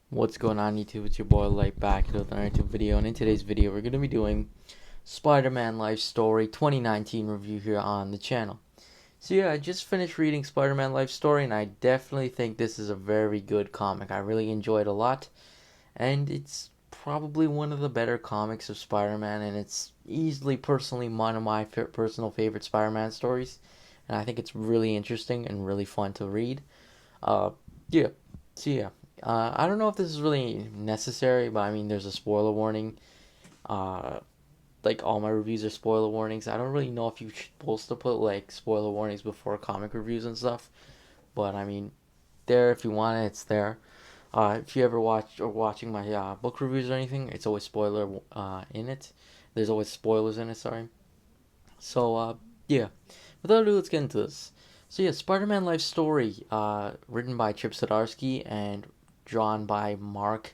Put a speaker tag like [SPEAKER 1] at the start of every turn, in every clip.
[SPEAKER 1] What's going on YouTube? It's your boy Light back with another YouTube video, and in today's video we're going to be doing Spider-Man Life Story 2019 review here on the channel. So yeah, I just finished reading Spider-Man Life Story and I definitely think this is a very good comic. I really enjoyed it a lot, and it's probably one of the better comics of Spider-Man, and it's easily personally one of my personal favorite Spider-Man stories, and I think it's really interesting and really fun to read. Uh, yeah. So yeah, I don't know if this is really necessary, but I mean, there's a spoiler warning. Uh, like all my reviews are spoiler warnings. I don't really know if you're supposed to put like spoiler warnings before comic reviews and stuff, but I mean, there if you want it, it's there. If you ever watch or watching my book reviews or anything, it's always spoiler in it. There's always spoilers in it. Sorry. So yeah. Without ado, let's get into this. So yeah, Spider-Man Life Story, written by Chip Zdarsky and drawn by Mark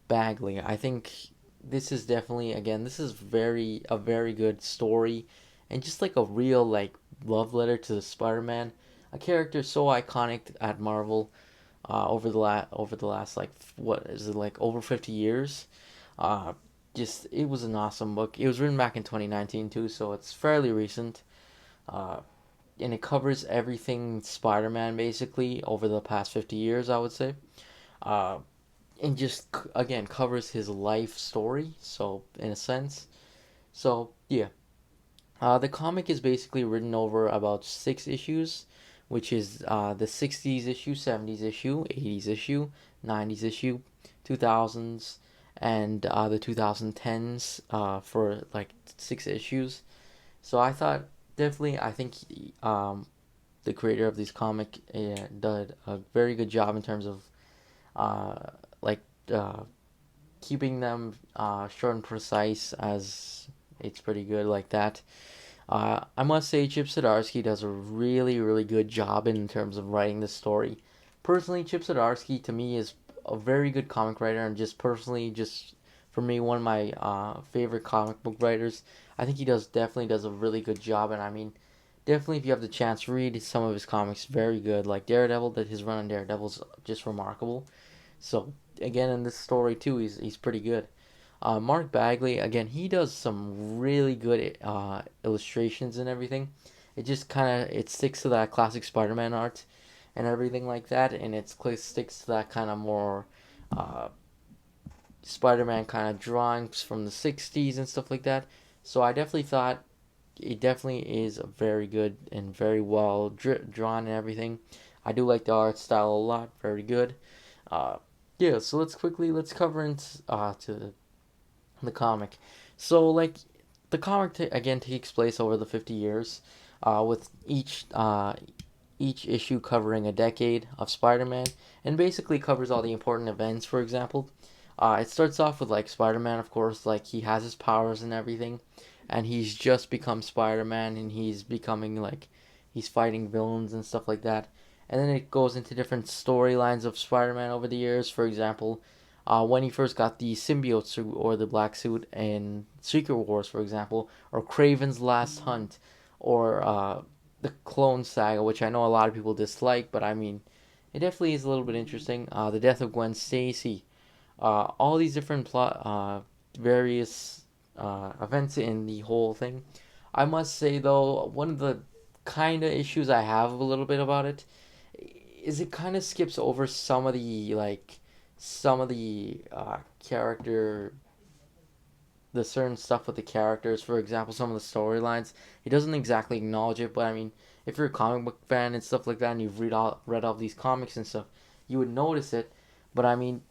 [SPEAKER 1] Bagley. I think this is definitely this is very good story, and just like a real like love letter to the Spider-Man, a character so iconic at Marvel, over the last like what is it like over 50 years. Uh, just it was an awesome book. It was written back in 2019 too, so it's fairly recent. Uh, and it covers everything Spider-Man basically over the past 50 years, I would say. Uh, and just again covers his life story. So in a sense, so yeah, the comic is basically written over about 6 issues, which is the '60s issue, '70s issue, '80s issue, '90s issue, 2000s, and the 2010s for like 6 issues. So I thought definitely I think the creator of this comic did a very good job in terms of uh, like uh, keeping them short and precise, as it's pretty good like that. I must say Chip Zdarsky does a really good job in terms of writing the story. Personally, Chip Zdarsky to me is a very good comic writer, and just personally, just for me, one of my favorite comic book writers. I think he definitely does a really good job, and I mean, definitely if you have the chance, read some of his comics. Very good, like Daredevil. That his run on Daredevil is just remarkable. So again, in this story too, he's pretty good. Mark Bagley, again, he does some really good illustrations and everything. It just kind of it sticks to that classic Spider-Man art and everything like that, and it sticks to that kind of more uh, Spider-Man kind of drawings from the '60s and stuff like that. So I definitely thought it definitely is very good and very well drawn and everything. I do like the art style a lot. Very good. Uh, yeah, so let's cover into to the comic. So like the comic again takes place over the 50 years, with each issue covering a decade of Spider-Man, and basically covers all the important events. For example, it starts off with like Spider-Man, of course, like he has his powers and everything, and he's just become Spider-Man, and he's becoming like he's fighting villains and stuff like that. And then it goes into different storylines of Spider-Man over the years. For example, when he first got the symbiote suit or the black suit in Secret Wars, for example, or Kraven's Last Hunt, or the Clone Saga, which I know a lot of people dislike, but I mean, it definitely is a little bit interesting. The death of Gwen Stacy, all these different various events in the whole thing. I must say though, one of the kind of issues I have a little bit about it is it kind of skips over some of the character the certain stuff with the characters. For example, some of the storylines. He doesn't exactly acknowledge it, but I mean, if you're a comic book fan and stuff like that, and you've read all these comics and stuff, you would notice it. But I mean,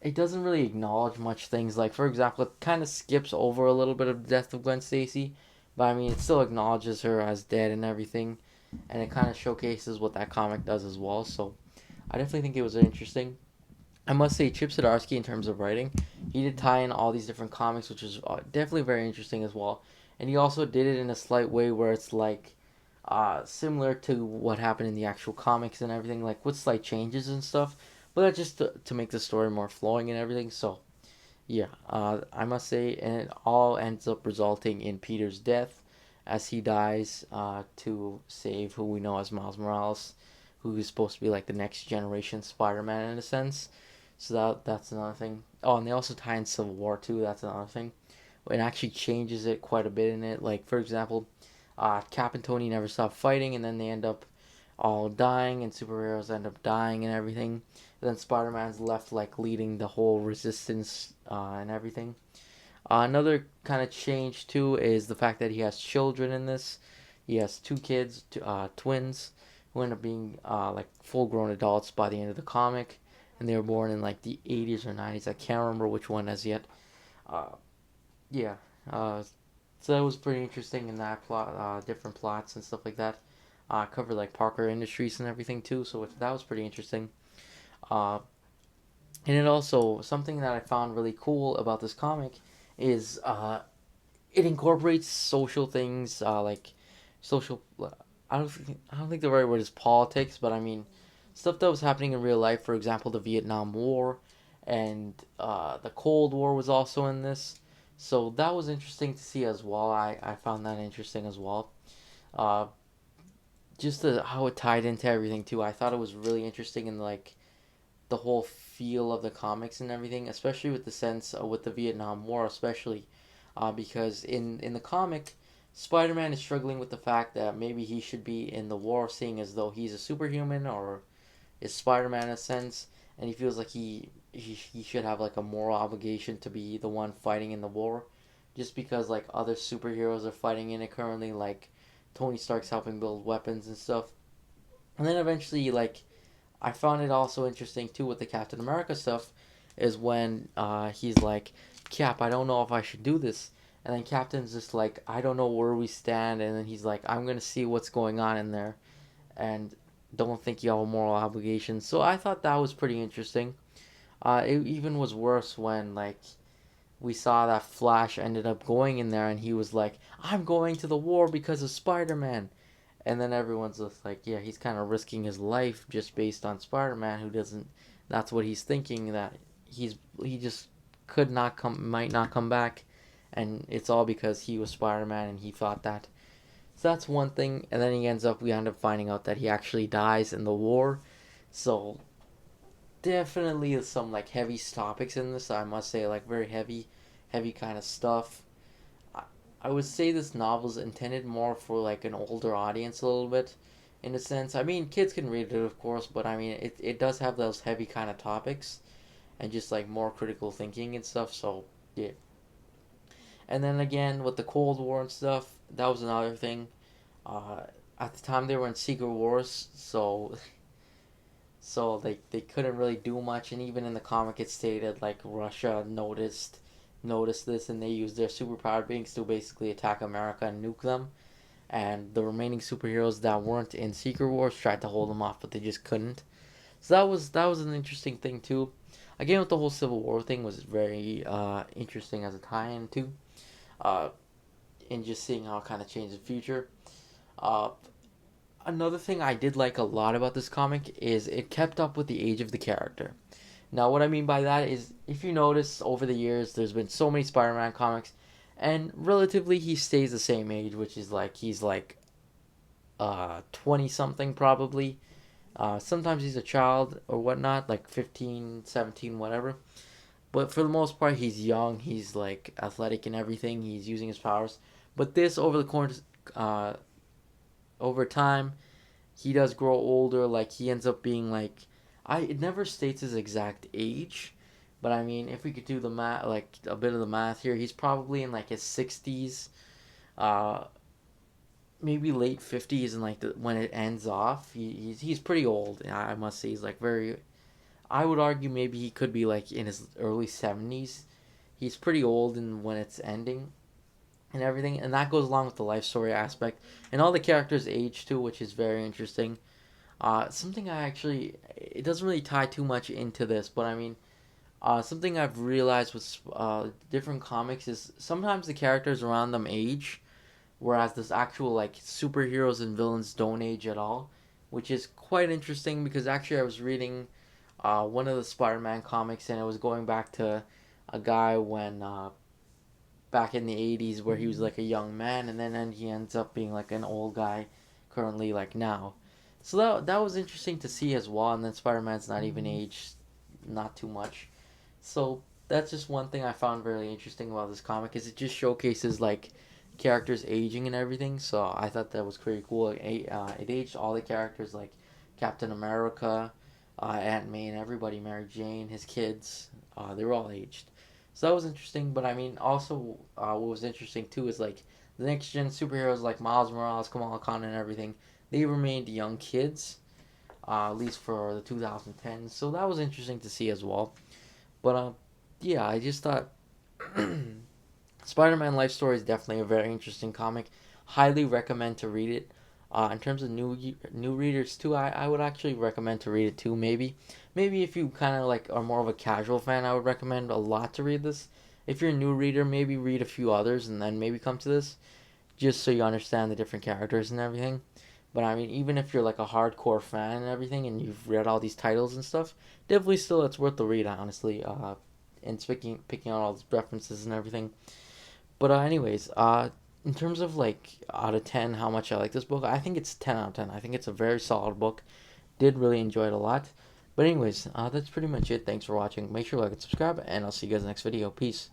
[SPEAKER 1] it doesn't really acknowledge much things. Like for example, it kind of skips over a little bit of the death of Gwen Stacy, but I mean, it still acknowledges her as dead and everything, and it kind of showcases what that comic does as well. So I definitely think it was interesting. I must say, Chip Zdarsky, in terms of writing, he did tie in all these different comics, which is definitely very interesting as well. And he also did it in a slight way where it's like similar to what happened in the actual comics and everything, like with slight changes and stuff. But that's just to make the story more flowing and everything. So, yeah, I must say, and it all ends up resulting in Peter's death as he dies to save who we know as Miles Morales, who is supposed to be like the next generation Spider Man in a sense. So that's another thing. Oh, and they also tie in Civil War too. That's another thing. It actually changes it quite a bit in it. Like for example, Cap and Tony never stop fighting, and then they end up all dying, and superheroes end up dying and everything. And then Spider Man's left like leading the whole resistance and everything. Another kind of change too is the fact that he has children in this. He has two kids, twins, who end up being like full-grown adults by the end of the comic, and they were born in like the 80s or 90s. I can't remember which one as yet. Uh, yeah, uh, so that was pretty interesting in that plot, different plots and stuff like that. Covered like Parker Industries and everything too, so that was pretty interesting. Uh, and it also something that I found really cool about this comic is it incorporates social things like social. I don't think the right word is politics, but I mean stuff that was happening in real life. For example, the Vietnam War and the Cold War was also in this. So that was interesting to see as well. I found that interesting as well. Uh, just how it tied into everything too. I thought it was really interesting in like the whole feel of the comics and everything, especially with the sense with the Vietnam War, especially because in the comic, Spider-Man is struggling with the fact that maybe he should be in the war, seeing as though he's a superhuman or is Spider-Man in a sense, and he feels like he should have like a moral obligation to be the one fighting in the war, just because like other superheroes are fighting in it currently, like Tony Stark's helping build weapons and stuff, and then eventually like I found it also interesting too with the Captain America stuff, is when he's like, Cap, I don't know if I should do this, and then Captain's just like, I don't know where we stand, and then he's like, I'm gonna see what's going on in there, and don't think you have a moral obligation. So I thought that was pretty interesting. It even was worse when like we saw that Flash ended up going in there, and he was like, I'm going to the war because of Spider-Man. And then everyone's just like, yeah, he's kind of risking his life just based on Spider-Man, who doesn't. That's what he's thinking, that he just could not come, might not come back, and it's all because he was Spider-Man and he thought that. So that's one thing, and then we end up finding out that he actually dies in the war. So definitely some like heavy topics in this. I must say, like very heavy kind of stuff. I, I would say this novel is intended more for like an older audience a little bit, in a sense. I mean, kids can read it, of course, but I mean, it does have those heavy kind of topics and just like more critical thinking and stuff. So yeah. And then again with the Cold War and stuff, that was another thing. Uh, at the time they were in secret wars, so they couldn't really do much. And even in the comic, it stated like Russia noticed this, and they used their superpowered beings to basically attack America and nuke them. And the remaining superheroes that weren't in Secret Wars tried to hold them off, but they just couldn't. So that was an interesting thing too. Again, with the whole Civil War thing was very interesting as a tie-in too, uh, and just seeing how it kind of changed the future. Uh, Another thing I did like a lot about this comic is it kept up with the age of the character. Now, what I mean by that is, if you notice over the years, there's been so many Spider-Man comics, and relatively he stays the same age, which is like he's like 20 something probably. Sometimes he's a child or whatnot, like 15, 17, whatever. But for the most part, he's young. He's like athletic and everything. He's using his powers. But this uh, over time, he does grow older. Like he ends up being like, it never states his exact age, but I mean, if we could do the math, like a bit of the math here, he's probably in like his 60s, uh, maybe late 50s, and like when it ends off, he's pretty old. I must say, he's like very. I would argue maybe he could be like in his early 70s. He's pretty old, and when it's ending and everything, and that goes along with the life story aspect, and all the characters age too, which is very interesting. Something I actually, it doesn't really tie too much into this, but I mean, something I've realized with different comics is sometimes the characters around them age, whereas this actual like superheroes and villains don't age at all, which is quite interesting because actually I was reading one of the Spider-Man comics, and it was going back to a guy when back in the 80s where he was like a young man, and then he ends up being like an old guy currently like now. So that was interesting to see as well. And then Spider-Man's not even aged, not too much. So that's just one thing I found really interesting about this comic is it just showcases like characters aging and everything. So I thought that was pretty cool. It aged all the characters like Captain America, Aunt May, and everybody. Mary Jane, his kids, they were all aged. So that was interesting. But I mean, also what was interesting too is like the next gen superheroes like Miles Morales, Kamala Khan, and everything. They remained young kids, at least for the 2010s. So that was interesting to see as well. But yeah, I just thought Spider-Man Life Story is definitely a very interesting comic. Highly recommend to read it. In terms of new readers too, I would actually recommend to read it too. Maybe if you kind of like are more of a casual fan, I would recommend a lot to read this. If you're a new reader, maybe read a few others and then maybe come to this, just so you understand the different characters and everything. But I mean, even if you're like a hardcore fan and everything, and you've read all these titles and stuff, definitely still it's worth the read, honestly. And picking out all these references and everything. But anyways, in terms of like out of 10, how much I like this book, I think it's 10 out of 10. I think it's a very solid book. Did really enjoy it a lot. But anyways, that's pretty much it. Thanks for watching. Make sure to like and subscribe, and I'll see you guys next video. Peace.